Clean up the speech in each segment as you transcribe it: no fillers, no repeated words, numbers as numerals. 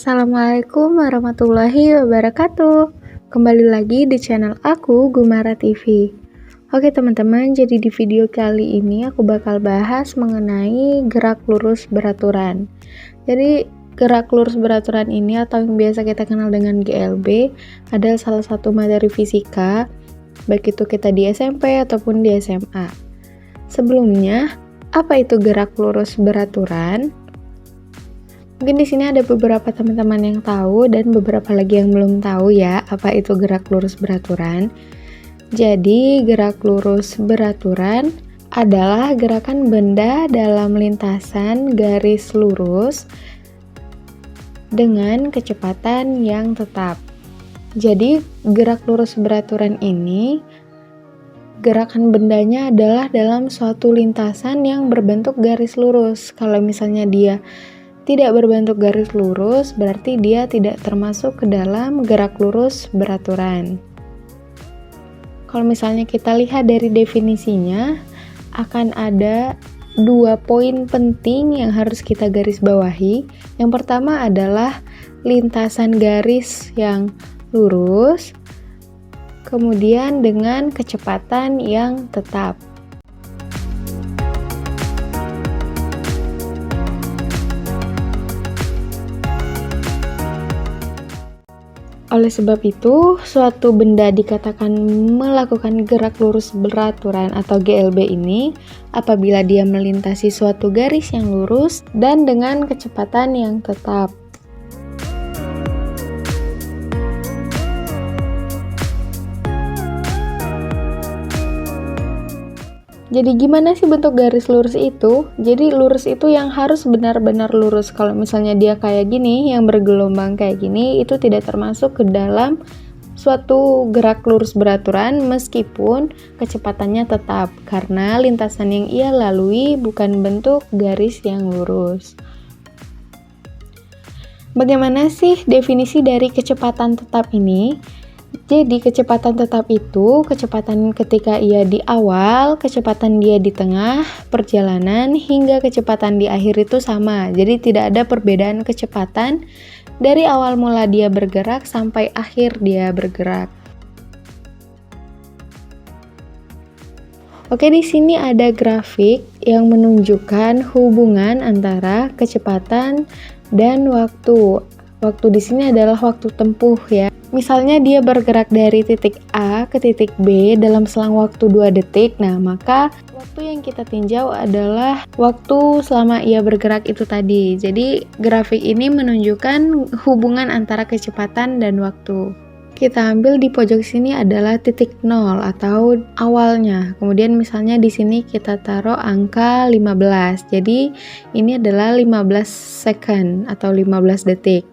Assalamualaikum warahmatullahi wabarakatuh. Kembali lagi di channel aku, Gumara TV. Oke teman-teman, jadi di video kali ini aku bakal bahas mengenai gerak lurus beraturan. Jadi gerak lurus beraturan ini atau yang biasa kita kenal dengan GLB adalah salah satu materi fisika, baik itu kita di SMP ataupun di SMA. Sebelumnya, apa itu gerak lurus beraturan? Mungkin di sini ada beberapa teman-teman yang tahu dan beberapa lagi yang belum tahu ya apa itu gerak lurus beraturan. Jadi, gerak lurus beraturan adalah gerakan benda dalam lintasan garis lurus dengan kecepatan yang tetap. Jadi, gerak lurus beraturan ini gerakan bendanya adalah dalam suatu lintasan yang berbentuk garis lurus. Kalau misalnya dia tidak berbentuk garis lurus, berarti dia tidak termasuk ke dalam gerak lurus beraturan. Kalau misalnya kita lihat dari definisinya, akan ada dua poin penting yang harus kita garis bawahi. Yang pertama adalah lintasan garis yang lurus, kemudian dengan kecepatan yang tetap. Oleh sebab itu, suatu benda dikatakan melakukan gerak lurus beraturan atau GLB ini apabila dia melintasi suatu garis yang lurus dan dengan kecepatan yang tetap. Jadi gimana sih bentuk garis lurus itu? Jadi lurus itu yang harus benar-benar lurus. Kalau misalnya dia kayak gini, yang bergelombang kayak gini, itu tidak termasuk ke dalam suatu gerak lurus beraturan meskipun kecepatannya tetap. Karena lintasan yang ia lalui bukan bentuk garis yang lurus. Bagaimana sih definisi dari kecepatan tetap ini? Jadi kecepatan tetap itu kecepatan ketika ia di awal, kecepatan dia di tengah perjalanan, hingga kecepatan di akhir itu sama. Jadi tidak ada perbedaan kecepatan dari awal mula dia bergerak sampai akhir dia bergerak. Oke, di sini ada grafik yang menunjukkan hubungan antara kecepatan dan waktu. Waktu di sini adalah waktu tempuh ya. Misalnya dia bergerak dari titik A ke titik B dalam selang waktu 2 detik, nah maka waktu yang kita tinjau adalah waktu selama ia bergerak itu tadi. Jadi grafik ini menunjukkan hubungan antara kecepatan dan waktu. Kita ambil di pojok sini adalah titik 0 atau awalnya. Kemudian misalnya di sini kita taruh angka 15. Jadi ini adalah 15 second atau 15 detik.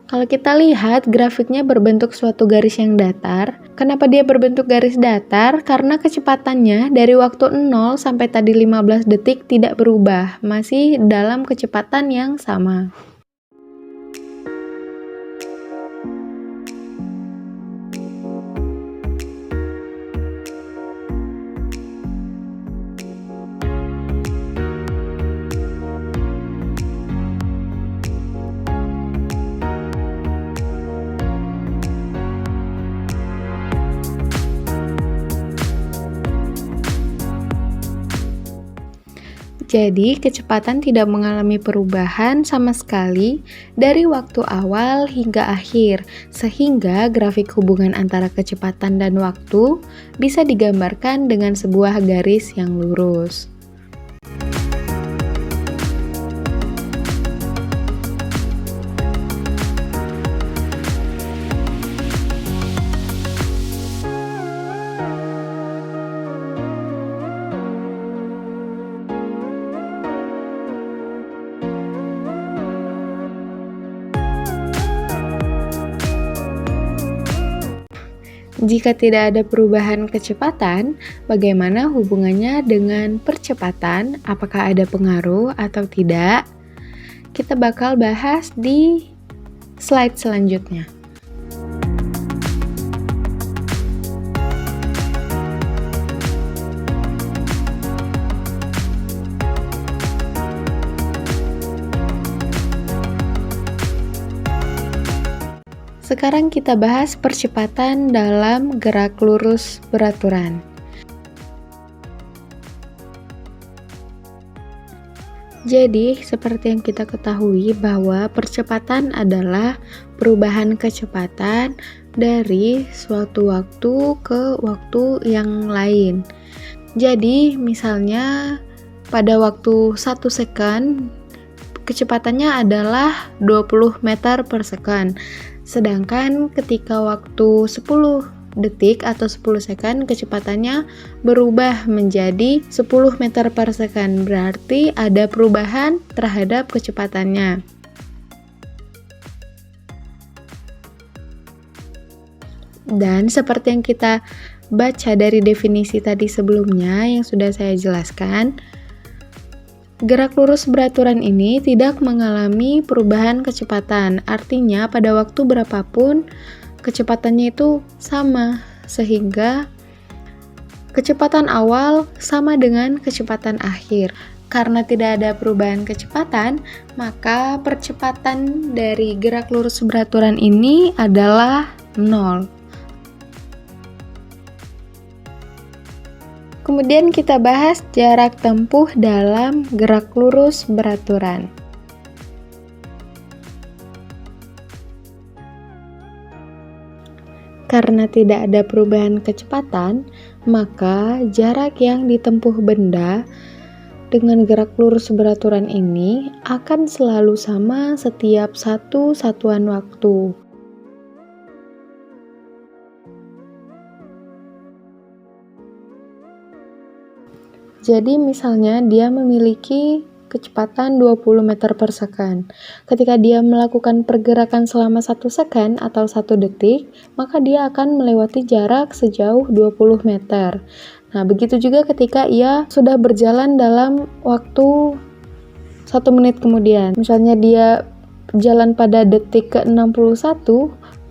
Kalau kita lihat grafiknya berbentuk suatu garis yang datar. Kenapa dia berbentuk garis datar? Karena kecepatannya dari waktu 0 sampai tadi 15 detik tidak berubah, masih dalam kecepatan yang sama. Jadi, kecepatan tidak mengalami perubahan sama sekali dari waktu awal hingga akhir, sehingga grafik hubungan antara kecepatan dan waktu bisa digambarkan dengan sebuah garis yang lurus. Jika tidak ada perubahan kecepatan, bagaimana hubungannya dengan percepatan? Apakah ada pengaruh atau tidak? Kita bakal bahas di slide selanjutnya. Sekarang kita bahas percepatan dalam gerak lurus beraturan. Jadi, seperti yang kita ketahui bahwa percepatan adalah perubahan kecepatan dari suatu waktu ke waktu yang lain. Jadi, misalnya pada waktu 1 second, kecepatannya adalah 20 meter per second. Sedangkan ketika waktu 10 detik atau 10 second, kecepatannya berubah menjadi 10 meter per second. Berarti ada perubahan terhadap kecepatannya. Dan seperti yang kita baca dari definisi tadi sebelumnya yang sudah saya jelaskan, gerak lurus beraturan ini tidak mengalami perubahan kecepatan. Artinya pada waktu berapapun kecepatannya itu sama, sehingga kecepatan awal sama dengan kecepatan akhir. Karena tidak ada perubahan kecepatan, maka percepatan dari gerak lurus beraturan ini adalah 0. Kemudian kita bahas jarak tempuh dalam gerak lurus beraturan. Karena tidak ada perubahan kecepatan, maka jarak yang ditempuh benda dengan gerak lurus beraturan ini akan selalu sama setiap satu satuan waktu. Jadi misalnya dia memiliki kecepatan 20 meter per second. Ketika dia melakukan pergerakan selama 1 second atau 1 detik, maka dia akan melewati jarak sejauh 20 meter. Nah, begitu juga ketika ia sudah berjalan dalam waktu 1 menit kemudian. Misalnya dia jalan pada detik ke-61,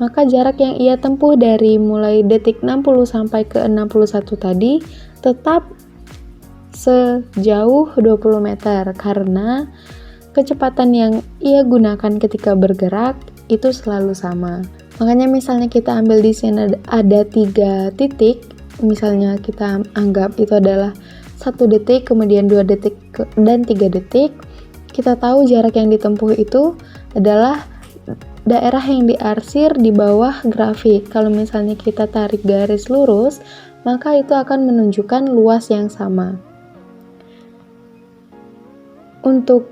maka jarak yang ia tempuh dari mulai detik 60 sampai ke 61 tadi tetap sejauh 20 meter karena kecepatan yang ia gunakan ketika bergerak itu selalu sama. Makanya misalnya kita ambil di sini ada 3 titik, misalnya kita anggap itu adalah 1 detik, kemudian 2 detik dan 3 detik. Kita tahu jarak yang ditempuh itu adalah daerah yang diarsir di bawah grafik. Kalau misalnya kita tarik garis lurus, maka itu akan menunjukkan luas yang sama. Untuk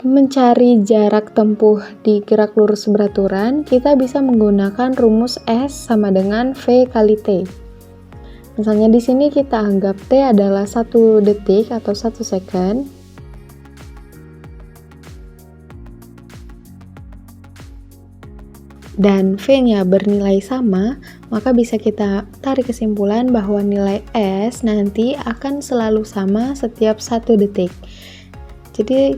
mencari jarak tempuh di gerak lurus beraturan, kita bisa menggunakan rumus S sama dengan V kali T. Misalnya di sini kita anggap T adalah 1 detik atau 1 second. Dan V-nya bernilai sama, maka bisa kita tarik kesimpulan bahwa nilai S nanti akan selalu sama setiap 1 detik. Jadi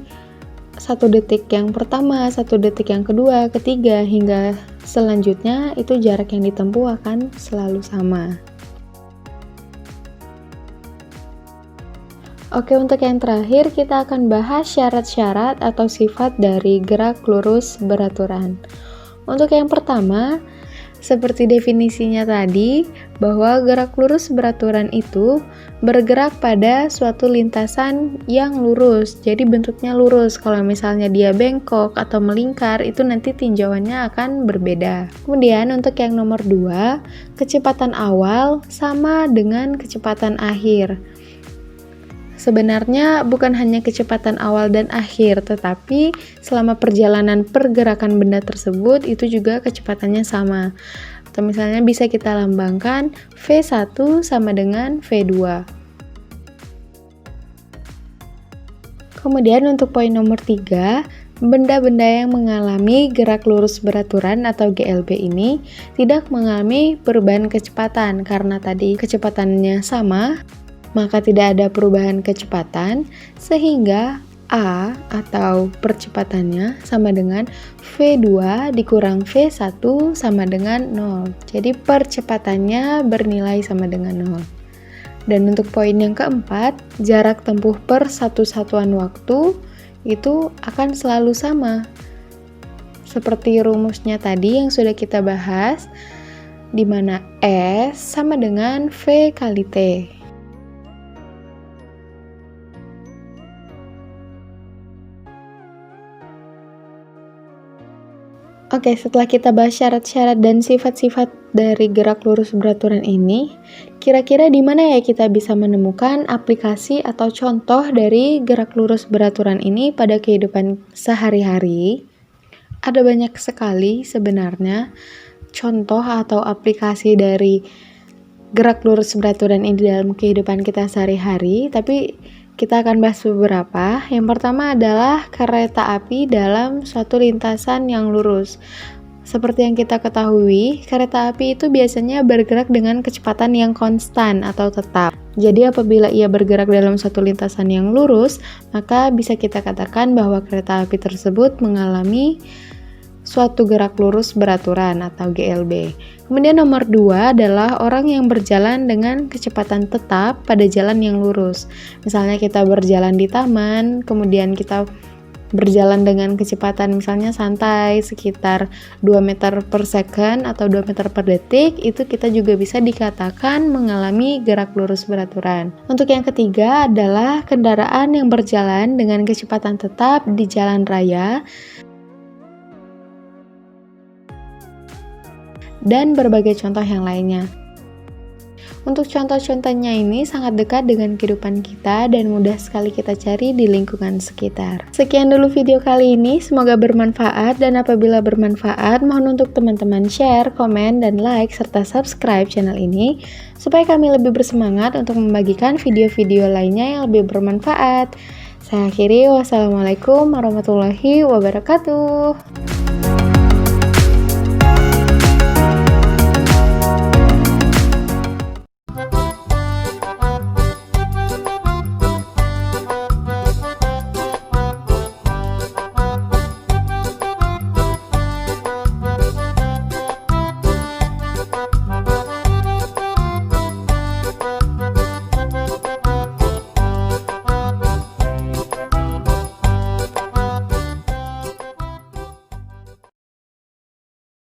1 detik yang pertama, 1 detik yang kedua, ketiga, hingga selanjutnya itu jarak yang ditempuh akan selalu sama. Oke, untuk yang terakhir kita akan bahas syarat-syarat atau sifat dari gerak lurus beraturan. Untuk yang pertama, seperti definisinya tadi, bahwa gerak lurus beraturan itu bergerak pada suatu lintasan yang lurus. Jadi bentuknya lurus. Kalau misalnya dia bengkok atau melingkar, itu nanti tinjauannya akan berbeda. Kemudian untuk yang nomor 2, kecepatan awal sama dengan kecepatan akhir. Sebenarnya bukan hanya kecepatan awal dan akhir, tetapi selama perjalanan pergerakan benda tersebut itu juga kecepatannya sama. Atau misalnya bisa kita lambangkan V1 sama dengan V2. Kemudian untuk poin nomor 3, benda-benda yang mengalami gerak lurus beraturan atau GLB ini tidak mengalami perubahan kecepatan karena tadi kecepatannya sama, maka tidak ada perubahan kecepatan sehingga A atau percepatannya sama dengan V2 dikurang V1 sama dengan 0. Jadi percepatannya bernilai sama dengan 0. Dan untuk poin yang keempat, jarak tempuh per satu satuan waktu itu akan selalu sama. seperti rumusnya tadi yang sudah kita bahas, di mana S sama dengan V kali T. Oke, setelah kita bahas syarat-syarat dan sifat-sifat dari gerak lurus beraturan ini, kira-kira di mana ya kita bisa menemukan aplikasi atau contoh dari gerak lurus beraturan ini pada kehidupan sehari-hari? Ada banyak sekali sebenarnya contoh atau aplikasi dari gerak lurus beraturan ini dalam kehidupan kita sehari-hari, tapi kita akan bahas beberapa. Yang pertama adalah kereta api dalam suatu lintasan yang lurus. Seperti yang kita ketahui, kereta api itu biasanya bergerak dengan kecepatan yang konstan atau tetap. Jadi apabila ia bergerak dalam suatu lintasan yang lurus, maka bisa kita katakan bahwa kereta api tersebut mengalami suatu gerak lurus beraturan atau GLB. Kemudian nomor 2 adalah orang yang berjalan dengan kecepatan tetap pada jalan yang lurus. Misalnya kita berjalan di taman, kemudian kita berjalan dengan kecepatan misalnya santai sekitar 2 meter per second atau 2 meter per detik, itu kita juga bisa dikatakan mengalami gerak lurus beraturan. Untuk yang ketiga adalah kendaraan yang berjalan dengan kecepatan tetap di jalan raya dan berbagai contoh yang lainnya. Untuk contoh-contohnya ini sangat dekat dengan kehidupan kita dan mudah sekali kita cari di lingkungan sekitar. Sekian dulu video kali ini, semoga bermanfaat, dan apabila bermanfaat, mohon untuk teman-teman share, komen, dan like, serta subscribe channel ini supaya kami lebih bersemangat untuk membagikan video-video lainnya yang lebih bermanfaat. Saya akhiri, wassalamualaikum warahmatullahi wabarakatuh.